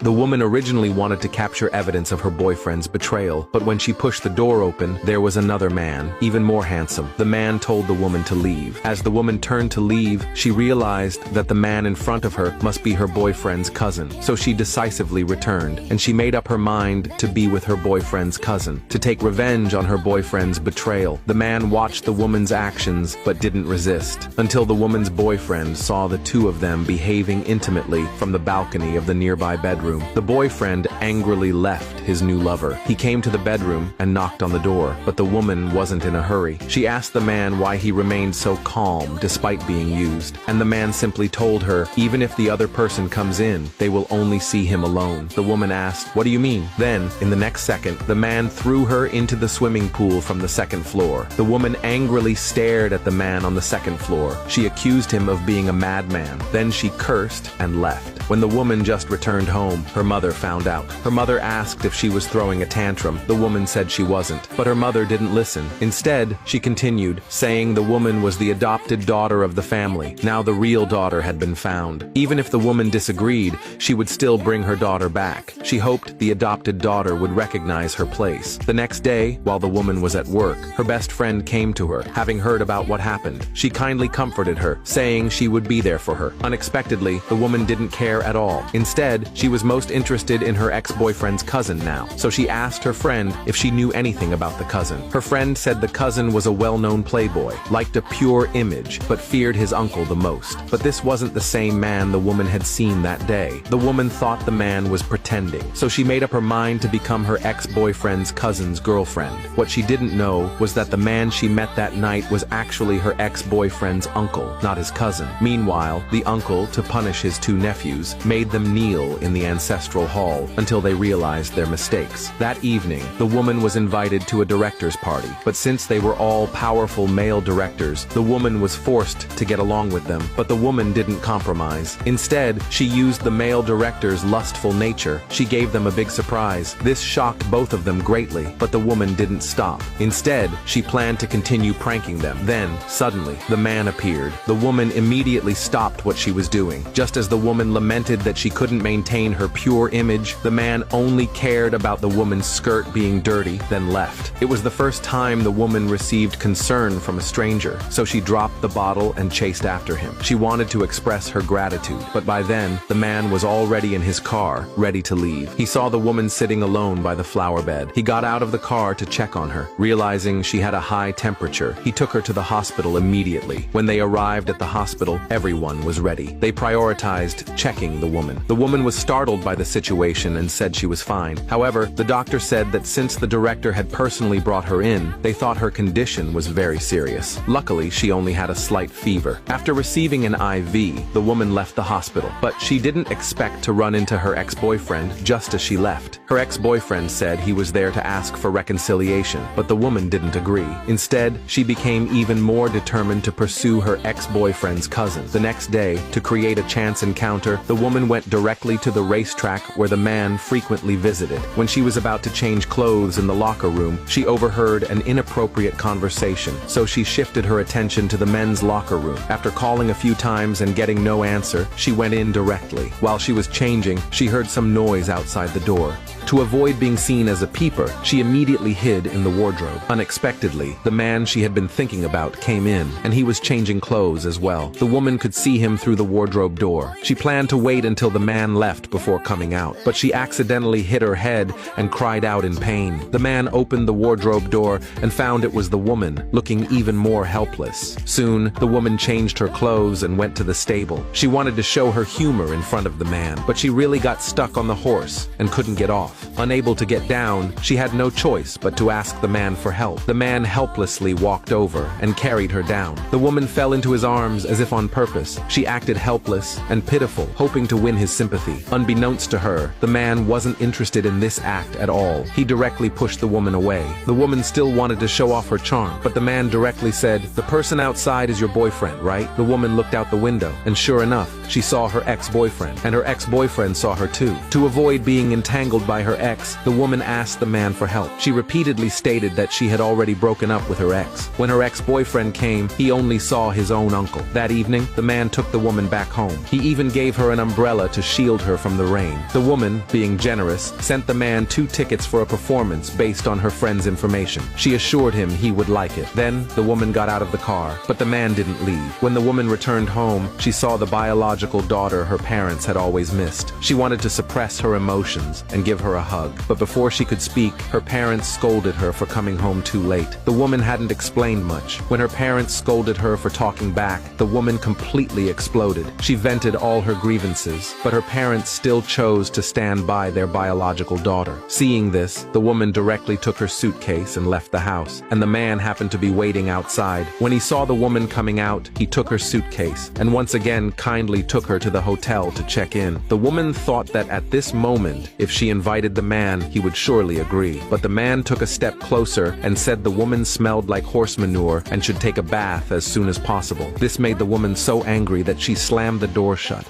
The woman originally wanted to capture evidence of her boyfriend's betrayal, but when she pushed the door open, there was another man, even more handsome. The man told the woman to leave. As the woman turned to leave, she realized that the man in front of her must be her boyfriend's cousin. So she decisively returned, and she made up her mind to be with her boyfriend's cousin, to take revenge on her boyfriend's betrayal. The man watched the woman's actions, but didn't resist, until the woman's boyfriend saw the two of them behaving intimately from the balcony of the nearby bedroom. The boyfriend angrily left his new lover. He came to the bedroom and knocked on the door, but the woman wasn't in a hurry. She asked the man why he remained so calm despite being used, and the man simply told her, even if the other person comes in, they will only see him alone. The woman asked, "What do you mean?" Then, in the next second, the man threw her into the swimming pool from the second floor. The woman angrily stared at the man on the second floor. She accused him of being a madman. Then she cursed and left. When the woman just returned home, her mother found out. Her mother asked if she was throwing a tantrum. The woman said she wasn't, but her mother didn't listen. Instead, she continued, saying the woman was the adopted daughter of the family. Now the real daughter had been found. Even if the woman disagreed, she would still bring her daughter back. She hoped the adopted daughter would recognize her place. The next day, while the woman was at work, her best friend came to her, having heard about what happened. She kindly comforted her, saying she would be there for her. Unexpectedly, the woman didn't care at all. Instead, she was most interested in her ex-boyfriend's cousin now, so she asked her friend if she knew anything about the cousin. Her friend said the cousin was a well-known playboy, liked a pure image, but feared his uncle the most. But this wasn't the same man the woman had seen that day. The woman thought the man was pretending, so she made up her mind to become her ex-boyfriend's cousin's girlfriend. What she didn't know was that the man she met that night was actually her ex-boyfriend's uncle, not his cousin. Meanwhile, the uncle, to punish his two nephews, made them kneel in the ancestral hall until they realized their mistakes. That evening, the woman was invited to a director's party, but since they were all powerful male directors, the woman was forced to get along with them, but the woman didn't compromise. Instead, she used the male director's lustful nature. She gave them a big surprise. This shocked both of them greatly, but the woman didn't stop. Instead, she planned to continue pranking them. Then, suddenly, the man appeared. The woman immediately stopped what she was doing. Just as the woman lamented that she couldn't maintain her pure image, the man only cared about the woman's skirt being dirty, then left. It was the first time the woman received concern from a stranger, so she dropped the bottle and chased after him. She wanted to express her gratitude, but by then, the man was already in his car, ready to leave. He saw the woman sitting alone by the flower bed. He got out of the car to check on her. Realizing she had a high temperature, he took her to the hospital immediately. When they arrived at the hospital, everyone was ready. They prioritized checking the woman. The woman was startled by the situation and said she was fine. However, the doctor said that since the director had personally brought her in, they thought her condition was very serious. Luckily, she only had a slight fever. After receiving an IV, the woman left the hospital, but she didn't expect to run into her ex-boyfriend just as she left. Her ex-boyfriend said he was there to ask for reconciliation, but the woman didn't agree. Instead, she became even more determined to pursue her ex-boyfriend's cousin. The next day, to create a chance encounter, the woman went directly to the racetrack where the man frequently visited. When she was about to change clothes in the locker room, she overheard an inappropriate conversation, so she shifted her attention to the men's locker room. After calling a few times and getting no answer, she went in directly. While she was changing, she heard some noise outside the door. To avoid being seen as a peeper, she immediately hid in the wardrobe. Unexpectedly, the man she had been thinking about came in, and he was changing clothes as well. The woman could see him through the wardrobe door. She planned to wait until the man left before coming out, but she accidentally hit her head and cried out in pain. The man opened the wardrobe door and found it was the woman, looking even more helpless. Soon, the woman changed her clothes and went to the stable. She wanted to show her humor in front of the man, but she really got stuck on the horse and couldn't get off. Unable to get down, she had no choice but to ask the man for help. The man helplessly walked over and carried her down. The woman fell into his arms as if on purpose. She acted helpless and pitiful, hoping to win his sympathy. Unbeknownst to her, the man wasn't interested in this act at all. He directly pushed the woman away. The woman still wanted to show off her charm, but the man directly said, "The person outside is your boyfriend, right?" The woman looked out the window, and sure enough, she saw her ex-boyfriend, and her ex-boyfriend saw her too. To avoid being entangled by her ex, the woman asked the man for help. She repeatedly stated that she had already broken up with her ex. When her ex-boyfriend came, he only saw his own uncle. That evening, the man took the woman back home. He even gave her an umbrella to shield her from the rain. The woman, being generous, sent the man 2 tickets for a performance based on her friend's information. She assured him he would like it. Then, the woman got out of the car, but the man didn't leave. When the woman returned home, she saw the biological daughter her parents had always missed. She wanted to suppress her emotions and give her a hug, but before she could speak, her parents scolded her for coming home too late. The woman hadn't explained much. When her parents scolded her for talking back, the woman completely exploded. She vented all her grievances, but her parents still chose to stand by their biological daughter. Seeing this, the woman directly took her suitcase and left the house, and the man happened to be waiting outside. When he saw the woman coming out, he took her suitcase, and once again kindly took her to the hotel to check in. The woman thought that at this moment, if she invited the man, he would surely agree. But the man took a step closer and said the woman smelled like horse manure and should take a bath as soon as possible. This made the woman so angry that she slammed the door shut.